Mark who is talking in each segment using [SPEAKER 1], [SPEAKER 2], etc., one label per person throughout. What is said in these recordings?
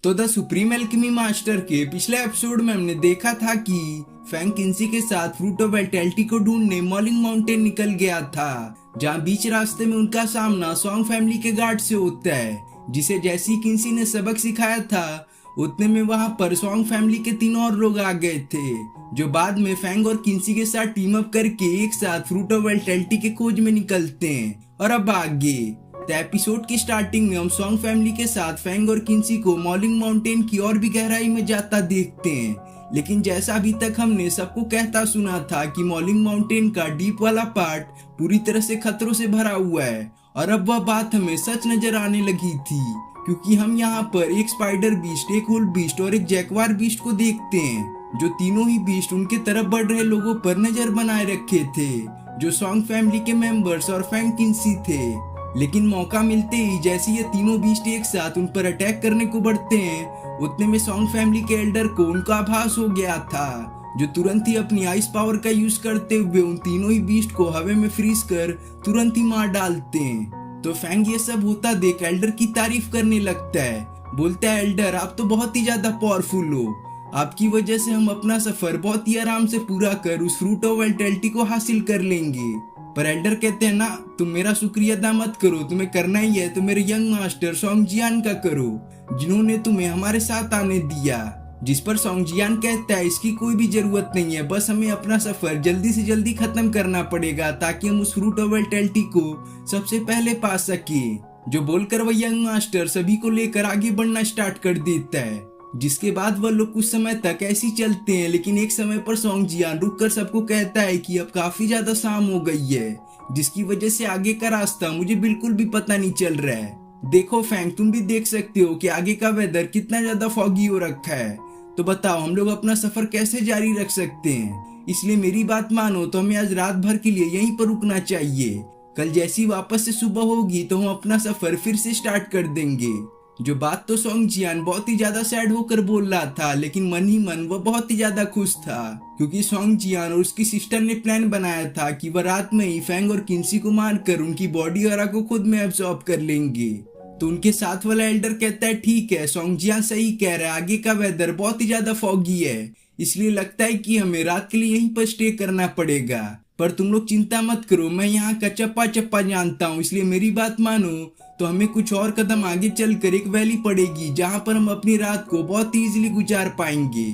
[SPEAKER 1] तो the supreme alchemy master के पिछले एपिसोड में हमने देखा था कि फैंग किन्सी के साथ फ्रूट ऑफ वाइटैलिटी को ढूंढने मॉलिंग माउंटेन निकल गया था, जहां बीच रास्ते में उनका सामना सॉन्ग फैमिली के गार्ड से होता है, जिसे जैसी किन्सी ने सबक सिखाया था उतने में वहां पर सॉन्ग फैमिली के 3 और लोग आ गए थे, जो बाद में फैंग और किन्सी के साथ टीम अप करके एक साथ फ्रूट ऑफ वाइटैलिटी के खोज में निकलते हैं। और अब आगे तो एपिसोड की स्टार्टिंग में हम सॉन्ग फैमिली के साथ फैंग और किन्सी को मॉलिंग माउंटेन की और भी गहराई में जाता देखते हैं, लेकिन जैसा अभी तक हमने सबको कहता सुना था कि मॉलिंग माउंटेन का डीप वाला पार्ट पूरी तरह से खतरों से भरा हुआ है, और अब वह बात हमें सच नजर आने लगी थी, क्योंकि हम यहाँ पर एक स्पाइडर बीस्ट, एक वुल्फ बीस्ट और एक जैकवार बीस्ट को देखते हैं, जो तीनों ही बीस्ट उनके तरफ बढ़ रहे लोगों पर नजर बनाए रखे थे, जो सॉन्ग फैमिली के मेंबर्स और फैंग किन्सी थे। लेकिन मौका मिलते ही जैसे ये तीनों बीस्ट एक साथ उन पर अटैक करने को बढ़ते हैं, उतने में सॉन्ग फैमिली के एल्डर को उनका आभास हो गया था, जो तुरंत ही अपनी आइस पावर का यूज करते हुए उन तीनों ही बीस्ट को हवा में फ्रीज कर तुरंत ही मार डालते हैं। तो फैंग ये सब होता देख एल्डर की तारीफ करने लगता है, बोलता है, एल्डर आप तो बहुत ही ज्यादा पावरफुल हो, आपकी वजह से हम अपना सफर बहुत ही आराम से पूरा कर उस फ्रूट ऑफ वाइटैलिटी को हासिल कर लेंगे। पर एल्डर कहते हैं, ना तुम मेरा शुक्रिया अदा मत करो, तुम्हें करना ही है तो मेरे यंग मास्टर सोंग जियान का करो, जिन्होंने तुम्हें हमारे साथ आने दिया। जिस पर सोंग जियान कहता है, इसकी कोई भी जरूरत नहीं है, बस हमें अपना सफर जल्दी से जल्दी खत्म करना पड़ेगा ताकि हम उस फ्रूट ऑफ वाइटैलिटी को सबसे पहले पा सके। जो बोलकर वह यंग मास्टर सभी को लेकर आगे बढ़ना स्टार्ट कर देता है, जिसके बाद वह लोग कुछ समय तक ऐसे ही चलते हैं, लेकिन एक समय पर सोंग जियान रुककर सबको कहता है कि अब काफी ज्यादा शाम हो गई है, जिसकी वजह से आगे का रास्ता मुझे बिल्कुल भी पता नहीं चल रहा है। देखो फैंग, तुम भी देख सकते हो कि आगे का वेदर कितना ज्यादा फॉगी हो रखा है, तो बताओ हम लोग अपना सफर कैसे जारी रख सकते हैं। इसलिए मेरी बात मानो तो हमें आज रात भर के लिए यहीं पर रुकना चाहिए, कल जैसी वापस से सुबह होगी तो हम अपना सफर फिर से स्टार्ट कर देंगे। जो बात तो सोंग जियान बहुत ही ज्यादा सैड होकर बोल रहा था, लेकिन मन ही मन वह बहुत ही ज्यादा खुश था, क्योंकि सोंग जियान और उसकी सिस्टर ने प्लान बनाया था कि वह रात में ही फैंग और किन्सी को मारकर उनकी बॉडी और को खुद में एब्सॉर्ब कर लेंगे। तो उनके साथ वाला एल्डर कहता है, ठीक है, सोंग जियान सही कह रहा है, आगे का वेदर बहुत ही ज्यादा फॉगी है, इसलिए लगता है कि हमें रात के लिए यहीं पर स्टे करना पड़ेगा। पर तुम लोग चिंता मत करो, मैं यहाँ का चप्पा चप्पा जानता हूँ, इसलिए मेरी बात मानो तो हमें कुछ और कदम आगे चलकर एक वैली पड़ेगी जहाँ पर हम अपनी रात को बहुत ही इजीली गुजार पाएंगे।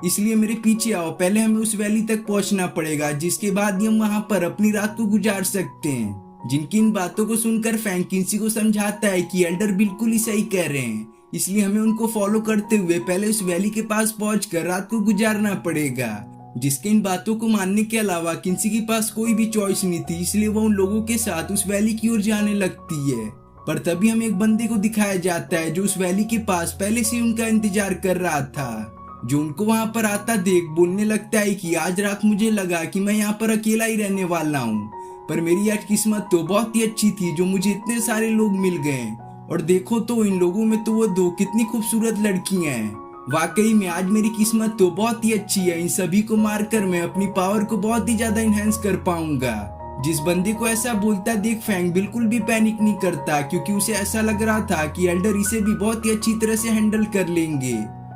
[SPEAKER 1] इसलिए मेरे पीछे आओ, पहले हमें उस वैली तक पहुँचना पड़ेगा, जिसके बाद हम वहाँ पर अपनी रात को गुजार सकते हैं। जिनकी इन बातों को सुनकर फैंग किन्सी को समझाता है कि एल्डर बिल्कुल ही सही कह रहे हैं, इसलिए हमें उनको फॉलो करते हुए पहले उस वैली के पास पहुंचकर रात को गुजारना पड़ेगा। जिसके इन बातों को मानने के अलावा किन्सी के पास कोई भी चॉइस नहीं थी, इसलिए वो उन लोगों के साथ उस वैली की ओर जाने लगती है। पर तभी हमें एक बंदे को दिखाया जाता है जो उस वैली के पास पहले से उनका इंतजार कर रहा था, जो उनको वहां पर आता देख बोलने लगता है कि आज रात मुझे लगा कि मैं यहाँ पर अकेला ही रहने वाला हूँ, पर मेरी आज किस्मत तो बहुत ही अच्छी थी जो मुझे इतने सारे लोग मिल गए, और देखो तो इन लोगों में तो वो 2 कितनी खूबसूरत लड़कियां हैं। वाकई में आज मेरी किस्मत तो बहुत ही अच्छी है, इन सभी को मारकर मैं अपनी पावर को बहुत ही ज्यादा इनहेंस कर पाऊंगा। जिस बंदे को ऐसा बोलता देख फैंग बिल्कुल भी पैनिक नहीं करता, क्योंकि उसे ऐसा लग रहा था कि एल्डर इसे भी बहुत ही अच्छी तरह से हैंडल कर लेंगे।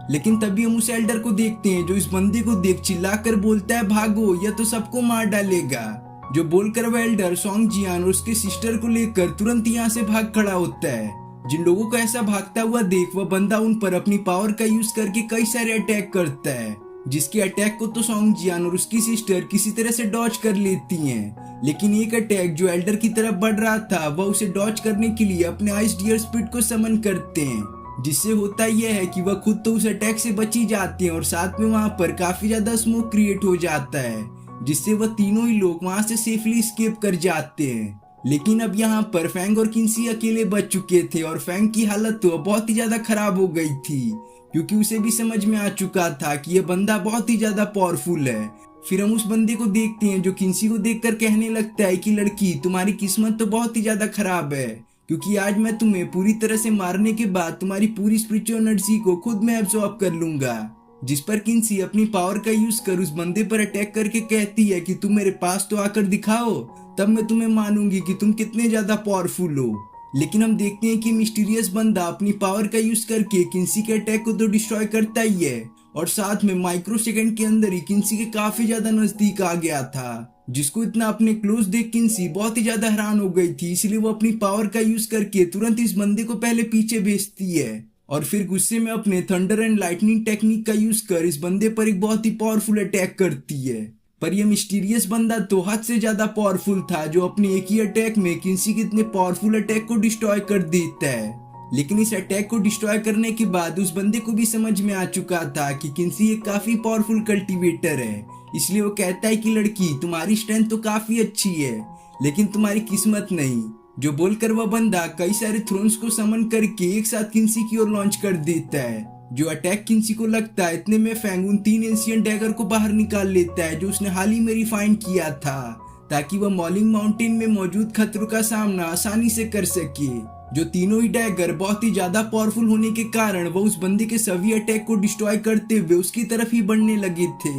[SPEAKER 1] लेकिन तभी हम उस एल्डर को देखते हैं जो इस बंदे को देख चिल्लाकर बोलता है, भागो, यह तो सबको मार डालेगा। जो बोलकर वह एल्डर सोंग जियान और उसके सिस्टर को लेकर तुरंत यहाँ से भाग खड़ा होता है। जिन लोगों को ऐसा भागता हुआ देख वह बंदा उन पर अपनी पावर का यूज करके कई सारे अटैक करता है, जिसके अटैक को तो सोंग जियान और उसकी सिस्टर किसी तरह से डॉज कर लेती हैं। लेकिन एक अटैक जो एल्डर की तरफ बढ़ रहा था वह उसे डॉज करने के लिए अपने आइस डियर स्पिरिट को समन करते हैं, जिससे होता यह है कि वह खुद तो उस अटैक से बची जाती है और साथ में वहां पर काफी ज्यादा स्मोक क्रिएट हो जाता है, जिससे वह तीनों ही लोग वहां से सेफली एस्केप कर जाते हैं। लेकिन अब यहाँ पर फैंग और किन्सी अकेले बच चुके थे, और फैंग की हालत तो बहुत ही ज्यादा खराब हो गई थी, क्योंकि उसे भी समझ में आ चुका था कि यह बंदा बहुत ही ज्यादा पावरफुल है। फिर हम उस बंदे को देखते हैं जो किन्सी को देखकर कहने लगता है कि लड़की, तुम्हारी किस्मत तो बहुत ही ज्यादा खराब है, क्योंकि आज मैं तुम्हें पूरी तरह से मारने के बाद तुम्हारी पूरी स्पिरिचुअल एनर्जी को खुद में एब्सॉर्ब कर लूंगा। जिस पर किन्सी अपनी पावर का यूज कर उस बंदे पर अटैक करके कहती है कि तुम मेरे पास तो आकर दिखाओ, तब मैं तुम्हें मानूंगी कि तुम कितने ज्यादा पावरफुल हो। लेकिन हम देखते हैं कि मिस्टीरियस बंदा अपनी पावर का यूज करके किन्सी के अटैक को तो डिस्ट्रॉय करता ही है और साथ में माइक्रो सेकंड के अंदर ही किन्सी के काफी ज्यादा नजदीक आ गया था, जिसको इतना अपने क्लोज देख किन्सी बहुत ही ज्यादा हैरान हो गई थी। इसलिए वो अपनी पावर का यूज करके तुरंत इस बंदे को पहले पीछे भेजती है और फिर गुस्से में अपने थंडर एंड लाइटनिंग टेक्निक का यूज कर इस बंदे पर एक बहुत ही पावरफुल अटैक करती है। पर यह मिस्टीरियस बंदा तो हद से ज्यादा पावरफुल था, जो अपने एक ही अटैक में किन्सी के इतने पावरफुल अटैक को डिस्ट्रॉय कर देता है। लेकिन इस अटैक को डिस्ट्रॉय करने के बाद उस बंदे को भी समझ में आ चुका था कि किन्सी एक काफी पावरफुल कल्टीवेटर है। इसलिए वो कहता है कि लड़की, तुम्हारी स्ट्रेंथ तो काफी अच्छी है लेकिन तुम्हारी किस्मत नहीं। जो बोलकर वह बंदा कई सारे थ्रोन्स को समन करके एक साथ किन्सी की ओर लॉन्च कर देता है। जो अटैक किन्सी को लगता है, इतने में फैंग उन 3 एंशिएंट डैगर को बाहर निकाल लेता है जो उसने हाल ही में रिफाइन किया था, ताकि वह मॉलिंग माउंटेन में मौजूद खतरों का सामना आसानी से कर सके। जो तीनों ही डैगर बहुत ही ज्यादा पावरफुल होने के कारण वह उस बंदे के सभी अटैक को डिस्ट्रॉय करते हुए उसकी तरफ ही बढ़ने लगे थे।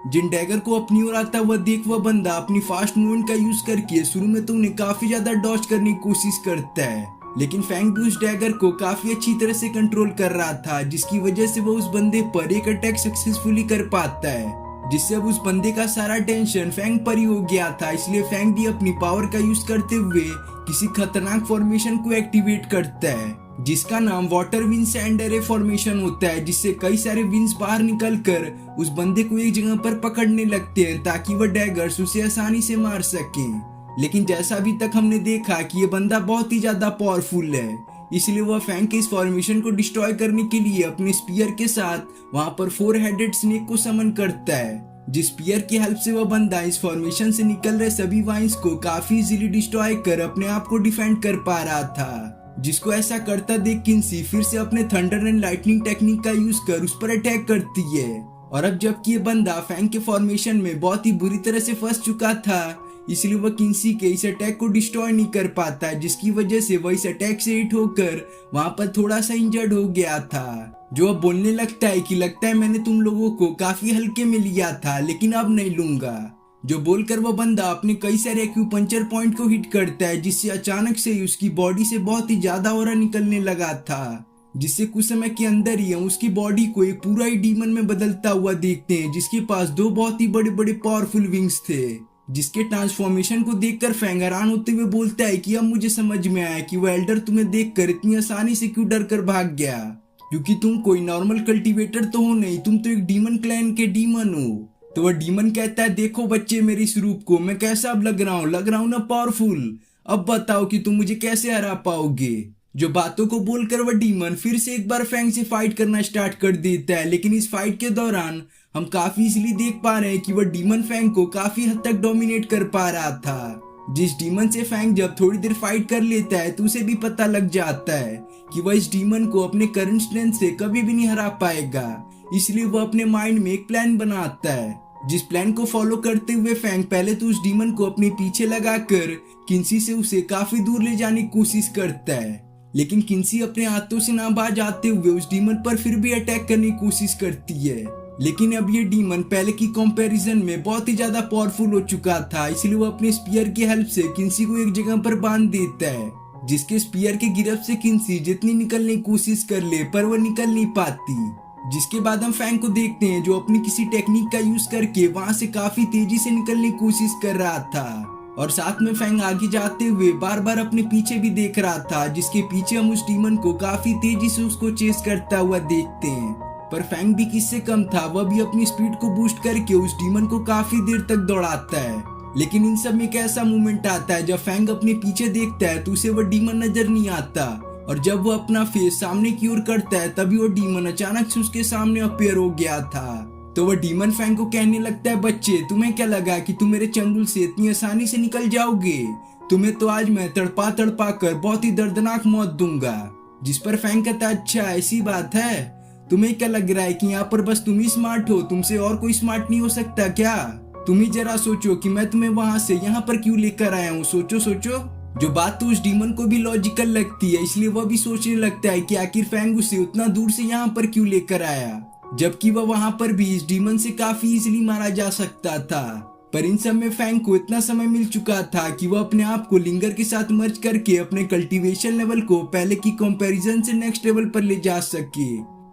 [SPEAKER 1] जिन डैगर को अपनी ओर आता हुआ देख वह बंदा अपनी फास्ट मूवमेंट का यूज करके शुरू में तो उन्हें काफी ज्यादा डॉज करने की कोशिश करता है, लेकिन फैंग भी उस डैगर को काफी अच्छी तरह से कंट्रोल कर रहा था, जिसकी वजह से वो उस बंदे पर एक अटैक सक्सेसफुली कर पाता है, जिससे अब उस बंदे का सारा टेंशन फैंग पर ही हो गया था। इसलिए फैंग भी अपनी पावर का यूज करते हुए किसी खतरनाक फॉर्मेशन को एक्टिवेट करता है, जिसका नाम water wind sand array formation होता है, जिससे कई सारे विंड्स बाहर निकलकर उस बंदे को एक जगह पर पकड़ने लगते हैं ताकि वह डैगर्स उसे आसानी से मार सकें। लेकिन जैसा अभी तक हमने देखा कि ये बंदा बहुत ही ज्यादा पावरफुल है, इसलिए वह फैंग के इस फॉर्मेशन को डिस्ट्रॉय करने के लिए अपने स्पीयर के साथ वहां पर 4 हेडेड स्नेक को समन करता है। जिस स्पीयर की हेल्प से वह बंदा इस फॉर्मेशन से निकल रहे सभी वाइन्स को काफी इजीली डिस्ट्रॉय कर अपने आप को डिफेंड कर पा रहा था, जिसको ऐसा करता देख किन्सी फिर से अपने थंडर एंड लाइटनिंग टेक्निक का यूज कर उस पर अटैक करती है। और अब जबकि ये बंदा फैंग के फॉर्मेशन में बहुत ही बुरी तरह से फंस चुका था, इसलिए वह किन्सी के इस अटैक को डिस्ट्रॉय नहीं कर पाता, जिसकी वजह से वह इस अटैक से हिट होकर वहां पर थोड़ा सा इंजर्ड हो गया था। जो अब बोलने लगता है कि लगता है मैंने तुम लोगों को काफी हल्के में लिया था लेकिन अब नहीं लूंगा। जो बोलकर वह बंदा अपने कई सारे एक्यूपंक्चर पॉइंट को हिट करता है, जिससे अचानक से ही उसकी बॉडी से बहुत ही ज्यादा ऑरा निकलने लगा था, जिससे कुछ समय के अंदर ही हम उसकी बॉडी को एक पूरा ही डीमन में बदलता हुआ देखते हैं, जिसके पास 2 बहुत ही बड़े बड़े पावरफुल विंग्स थे। जिसके ट्रांसफॉर्मेशन को देखकर फैंग हैरान होते हुए बोलता है कि अब मुझे समझ में आया कि वह एल्डर तुम्हें देखकर इतनी आसानी से क्यों डर कर भाग गया, क्योंकि तुम कोई नॉर्मल कल्टीवेटर तो हो नहीं, तुम तो एक डीमन क्लैन के डीमन हो। तो वह डीमन कहता है, देखो बच्चे मेरे इस रूप को, मैं कैसा अब लग रहा हूँ ना पावरफुल, अब बताओ कि तुम मुझे कैसे हरा पाओगे। जो बातों को बोलकर वह डीमन फिर से एक बार फैंग से फाइट करना स्टार्ट कर देता है, लेकिन इस फाइट के दौरान हम काफी इजीली देख पा रहे हैं कि वह डीमन फैंग को काफी हद तक डोमिनेट कर पा रहा था। जिस डीमन से फैंग जब थोड़ी देर फाइट कर लेता है तो उसे भी पता लग जाता है कि वह इस डीमन को अपने करंट स्ट्रेंथ से कभी भी नहीं हरा पाएगा। इसलिए वह अपने माइंड में एक प्लान बनाता है, जिस प्लान को फॉलो करते हुए फैंग पहले तो उस डीमन को अपने पीछे लगाकर किन्सी से उसे काफी दूर ले जाने की कोशिश करता है, लेकिन किन्सी अपने हाथों से ना बाज आते हुए उस डीमन पर फिर भी अटैक करने की कोशिश करती है। लेकिन अब ये डीमन पहले की कंपैरिजन में बहुत ही ज्यादा पावरफुल हो चुका था, इसलिए वो अपने स्पीयर की हेल्प से किन्सी को एक जगह पर बांध देता है, जिसके स्पीयर के गिरफ्त से किन्सी जितनी निकलने की कोशिश कर ले पर वो निकल नहीं पाती। जिसके बाद हम फैंग को देखते हैं जो अपनी किसी टेक्निक का यूज करके वहां से काफी तेजी से निकलने की कोशिश कर रहा था, और साथ में फैंग आगे जाते हुए बार बार अपने पीछे भी देख रहा था, जिसके पीछे हम उस डीमन को काफी तेजी से उसको चेस करता हुआ देखते हैं। पर फैंग भी किससे कम था, वह भी अपनी स्पीड को बूस्ट करके उस डीमन को काफी देर तक दौड़ाता है। लेकिन इन सब में एक ऐसा मोमेंट आता है जब फैंग अपने पीछे देखता है तो उसे वह डीमन नजर नहीं आता, और जब वो अपना फेस सामने की ओर करता है तभी वो डीमन अचानक से उसके सामने अपीयर हो गया था। तो वह डीमन फैंग को कहने लगता है, बच्चे तुम्हें क्या लगा कि तुम मेरे चंगुल से इतनी आसानी से निकल जाओगे, तुम्हें तो आज मैं तड़पा तड़पा कर बहुत ही दर्दनाक मौत दूंगा। जिस पर फैंग कहता है, अच्छा ऐसी बात है, तुम्हें क्या लग रहा है कि यहाँ पर बस तुम ही स्मार्ट हो, तुमसे और कोई स्मार्ट नहीं हो सकता क्या? तुम ही जरा सोचो कि मैं तुम्हें वहां से यहाँ पर क्यों लेकर आया हूँ, सोचो सोचो। जो बात तो उस डीमन को भी लॉजिकल लगती है, इसलिए वह भी सोचने लगता है कि आखिर फैंग उसे उतना दूर से यहाँ पर क्यों लेकर आया, जबकि वह वहां पर भी इस डीमन से काफी इजीली मारा जा सकता था। पर इन सब में फैंग को इतना समय मिल चुका था कि वह अपने आप को लिंगर के साथ मर्ज करके अपने कल्टीवेशन लेवल को पहले की कंपैरिजन से नेक्स्ट लेवल पर ले जा सके।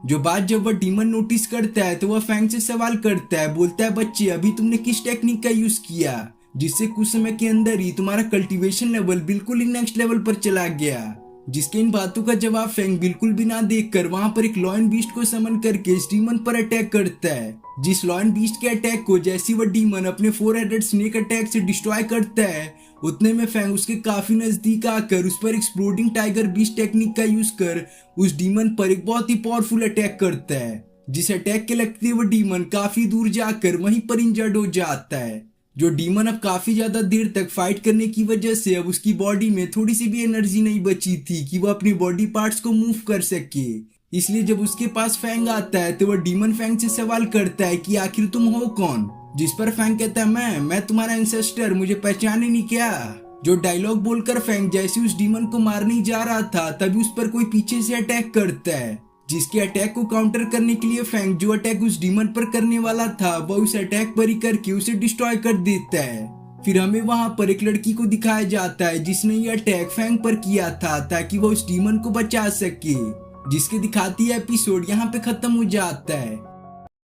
[SPEAKER 1] जो बात जब वह डीमन नोटिस करता है तो वह फैंग से सवाल करता है, बोलता है बच्चे अभी तुमने किस टेक्निक का यूज किया जिससे कुछ समय के अंदर ही तुम्हारा कल्टीवेशन लेवल बिल्कुल ही नेक्स्ट लेवल पर चला गया। जिसके इन बातों का जवाब फैंग बिल्कुल भी ना देखकर वहां पर एक लॉयन बीस्ट को समन करके इस डीमन पर अटैक करता है। जिस लॉयन बीस्ट के अटैक को जैसी वह डीमन अपने 4 हेडेड स्नेक अटैक से डिस्ट्रॉय करता है उतने में फैंग उसके काफी नजदीक आकर उस पर एक्सप्लोडिंग टाइगर बीस्ट टेक्निक का यूज कर उस डीमन पर एक बहुत ही पावरफुल अटैक करता है। जिस अटैक के लगते वह डीमन काफी दूर जाकर वहीं पर इंजर्ड हो जाता है। जो डीमन अब काफी ज्यादा देर तक फाइट करने की वजह से अब उसकी बॉडी में थोड़ी सी भी एनर्जी नहीं बची थी कि वह अपनी बॉडी पार्ट्स को मूव कर सके। इसलिए जब उसके पास फैंग आता है तो वह डीमन फैंग से सवाल करता है कि आखिर तुम हो कौन। जिस पर फैंग कहता है मैं तुम्हारा एंसेस्टर, मुझे पहचाने नहीं क्या। जो डायलॉग बोलकर फैंग जैसे उस डीमन को मारने जा रहा था तभी उस पर कोई पीछे से अटैक करता है। जिसके अटैक को काउंटर करने के लिए फैंग जो अटैक उस डीमन पर करने वाला था वह उस अटैक पर ही करके उसे डिस्ट्रॉय कर देता है। फिर हमें वहां पर एक लड़की को दिखाया जाता है जिसने ये अटैक फैंग पर किया था ताकि वह उस डीमन को बचा सके। जिसके दिखाती है एपिसोड यहाँ पे खत्म हो जाता है।